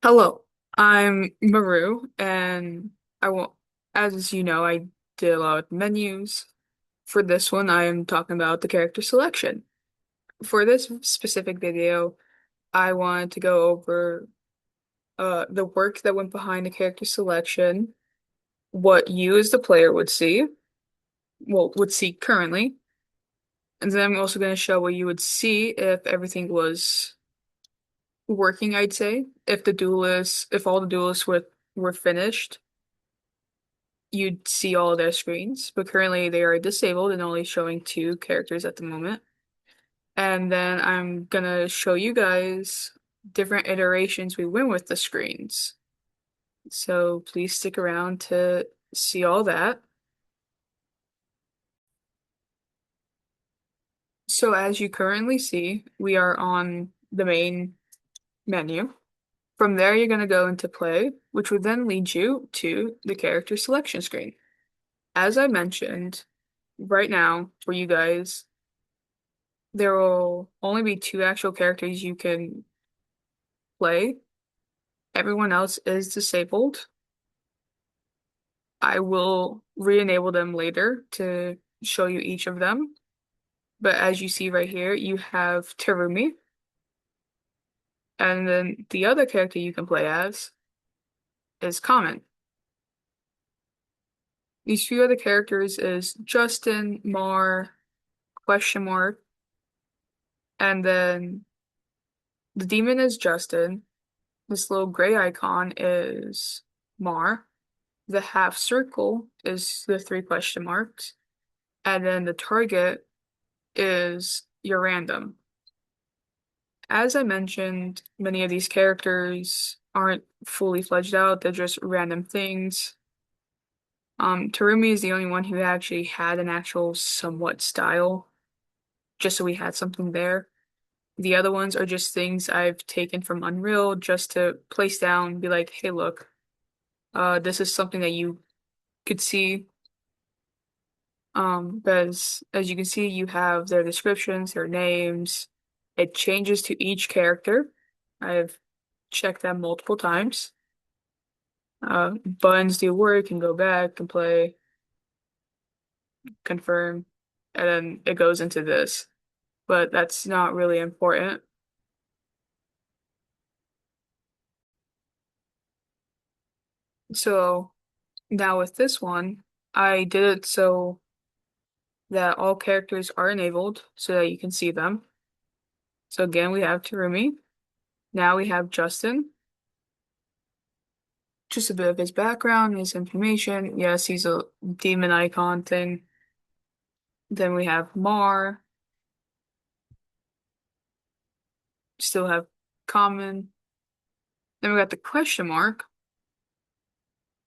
Hello, I'm Maru, and I will, as you know, I did a lot of menus. For this one, I am talking about the character selection. For this specific video, I wanted to go over the work that went behind the character selection, what you as the player would see, would see currently, and then I'm also going to show what you would see if everything was working, I'd say, if all the duelists were finished you'd see all of their screens, but currently they are disabled and only showing two characters at the moment. And then I'm gonna show you guys different iterations we went with the screens. So please stick around to see all that. So as you currently see, we are on the main menu. From there, you're gonna go into play, which would then lead you to the character selection screen. As I mentioned, right now for you guys, there will only be two actual characters you can play. Everyone else is disabled. I will re-enable them later to show you each of them. But as you see right here, you have Terumi, and then the other character you can play as is Common. These few other characters is Justin, Mar, question mark, and then the demon is Justin. This little gray icon is Mar. The half circle is the three question marks, and then the target is your random. As I mentioned, many of these characters aren't fully fledged out, they're just random things. Terumi is the only one who actually had an actual somewhat style, just so we had something there. The other ones are just things I've taken from Unreal just to place down, be like, hey, look, this is something that you could see. As you can see, you have their descriptions, their names. It changes to each character. I've checked that multiple times. Buttons do work, can go back and play, confirm, and then it goes into this. But that's not really important. So now with this one, I did it so that all characters are enabled so that you can see them. So again, we have Terumi. Now we have Justin. Just a bit of his background, his information. Yes, he's a demon icon thing. Then we have Mar, still have common. Then we got the question mark.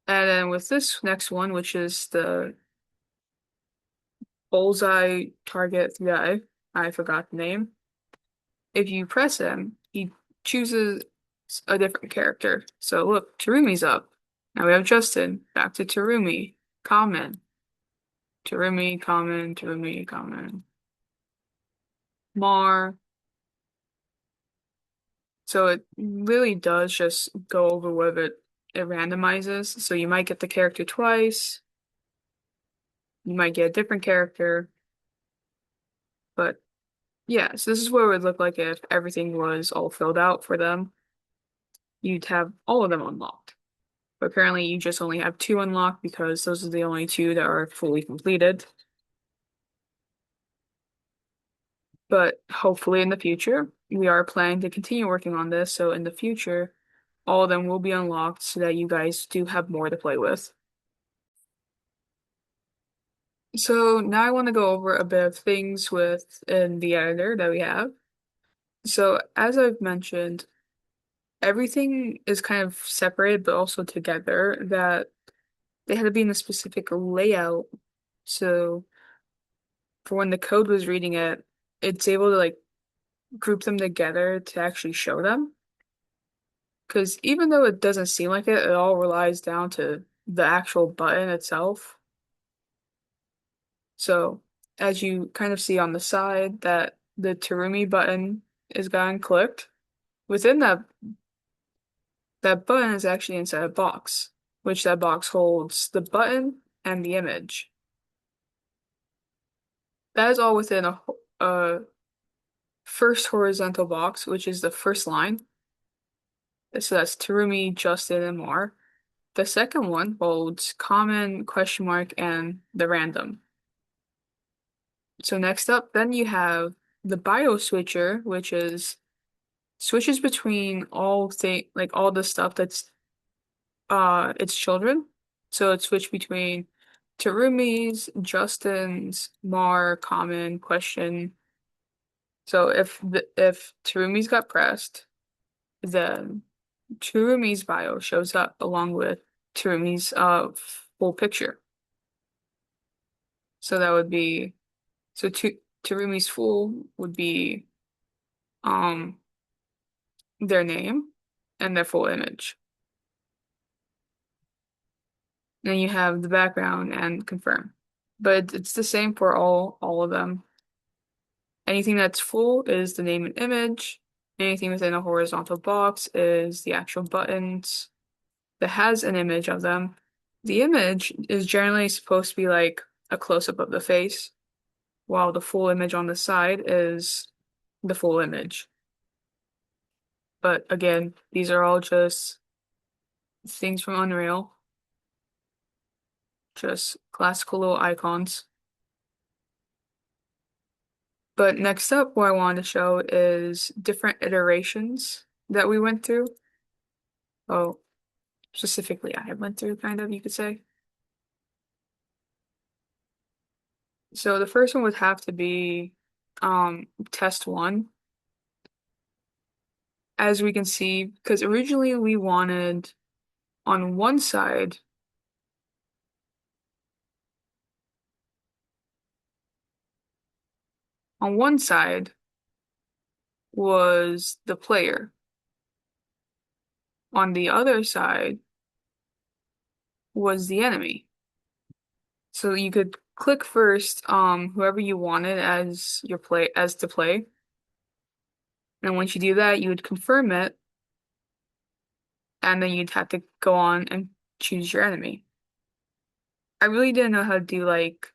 And then with this next one, which is the bullseye target guy, I forgot the name. If you press him, he chooses a different character. So look, Terumi's up. Now we have Justin. Back to Terumi. Common. Terumi, common, Terumi, common. Mar. So it really does just go over what it randomizes. So you might get the character twice, you might get a different character, but yeah, so this is what it would look like if everything was all filled out for them. You'd have all of them unlocked. But currently you just only have two unlocked because those are the only two that are fully completed. But hopefully in the future, we are planning to continue working on this. So in the future, all of them will be unlocked so that you guys do have more to play with. So now I want to go over a bit of things within the editor that we have. So as I've mentioned, everything is kind of separated but also together that they had to be in a specific layout. So for when the code was reading it, it's able to like group them together to actually show them. Because even though it doesn't seem like it, it all relies down to the actual button itself. So as you kind of see on the side that the Terumi button is gotten clicked. Within that button is actually inside a box, which that box holds the button and the image. That is all within a first horizontal box, which is the first line. So that's Terumi, Justin, and more. The second one holds common, question mark, and the random. So next up, then you have the bio switcher, which is switches between all the stuff that's its children. So it switched between Terumi's, Justin's, Mar, common, question. So if Terumi's got pressed, then Terumi's bio shows up along with Terumi's full picture. So that would be so Terumi's full would be um their name and their full image. Then you have the background and confirm. But it's the same for all of them. Anything that's full is the name and image. Anything within a horizontal box is the actual buttons that has an image of them. The image is generally supposed to be like a close-up of the face, while the full image on the side is the full image. But again, these are all just things from Unreal, just classical little icons. But next up, what I wanted to show is different iterations that we went through. Oh, specifically, I went through, kind of, you could say. So the first one would have to be test one. As we can see, because originally we wanted on one side was the player. On the other side was the enemy. So you could click first whoever you wanted as to play. And once you do that, you would confirm it, and then you'd have to go on and choose your enemy. I really didn't know how to do like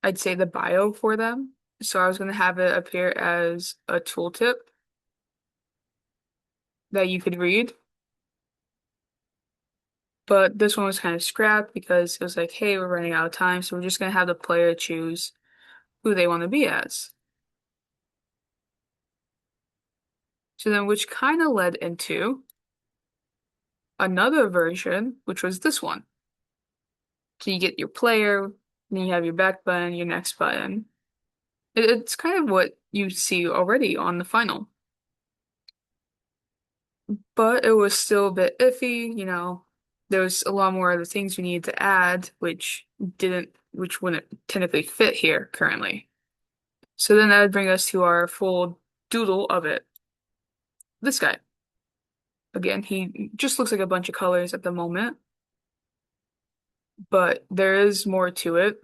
I'd say the bio for them. So I was gonna have it appear as a tooltip that you could read. But this one was kind of scrapped because it was like, hey, we're running out of time, so we're just gonna have the player choose who they want to be as. So then, which kind of led into another version, which was this one. So you get your player, then you have your back button, your next button. It's kind of what you see already on the final. But it was still a bit iffy, you know. There was a lot more of the things we needed to add, which wouldn't technically fit here currently. So then that would bring us to our full doodle of it. This guy. Again, he just looks like a bunch of colors at the moment, but there is more to it.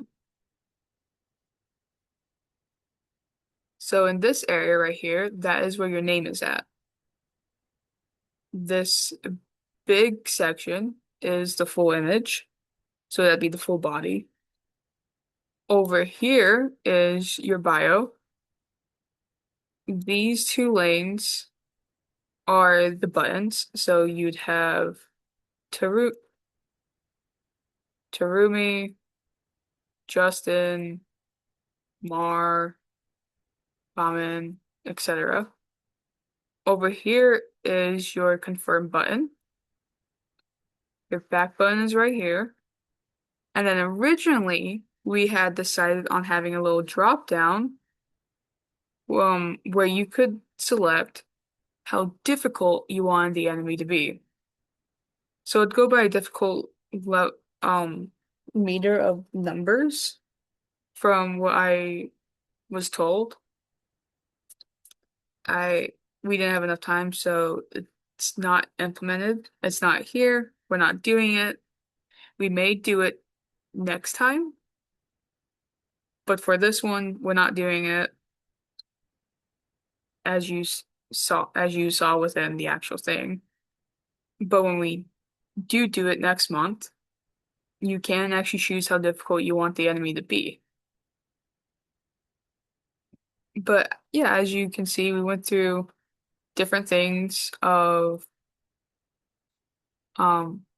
So in this area right here, that is where your name is at. This big section is the full image, so that'd be the full body. Over here is your bio. These two lanes are the buttons, so you'd have Teru Terumi, Justin, Mar, Ramen, etc. Over here is your confirm button. Your back button is right here. And then originally we had decided on having a little drop down where you could select how difficult you wanted the enemy to be. So it'd go by a difficult le meter of numbers from what I was told. I We didn't have enough time, so it's not implemented. It's not here. We're not doing it. We may do it next time, but for this one, we're not doing it as you saw within the actual thing. But when we do it next month, you can actually choose how difficult you want the enemy to be. But yeah, as you can see, we went through different things of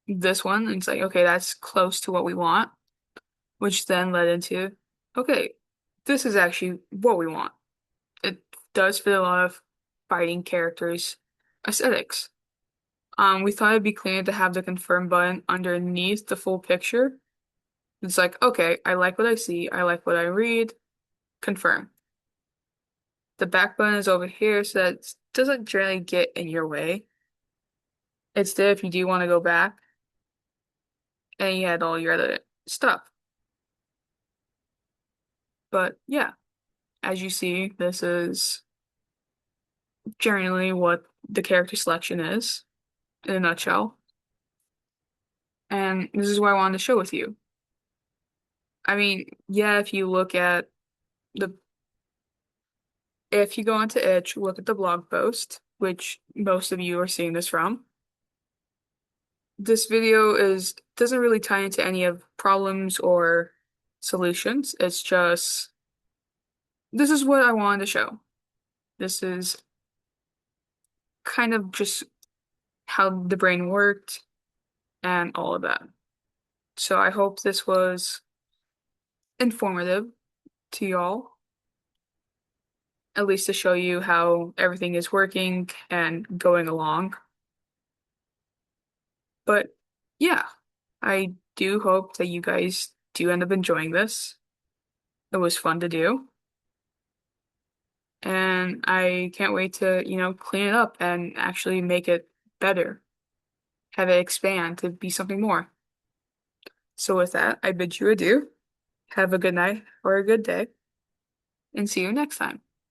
this one, and it's like, okay, that's close to what we want, which then led into, okay, this is actually what we want. It does fit a lot of fighting characters' aesthetics. We thought it'd be cleaner to have the confirm button underneath the full picture. It's like, okay, I like what I see, I like what I read, confirm. The back button is over here, so that it doesn't generally get in your way. It's there if you do want to go back and you had all your other stuff. But yeah, as you see, this is generally what the character selection is in a nutshell. And this is what I wanted to show with you. I mean, yeah, the if you go onto itch, look at the blog post, which most of you are seeing this from. This video is doesn't really tie into any of problems or solutions. It's just this is what I wanted to show. This is kind of just how the brain worked and all of that. So I hope this was informative to y'all, at least to show you how everything is working and going along. But yeah, I do hope that you guys do end up enjoying this. It was fun to do. And I can't wait to, clean it up and actually make it better, have it expand to be something more. So with that, I bid you adieu. Have a good night or a good day, and see you next time.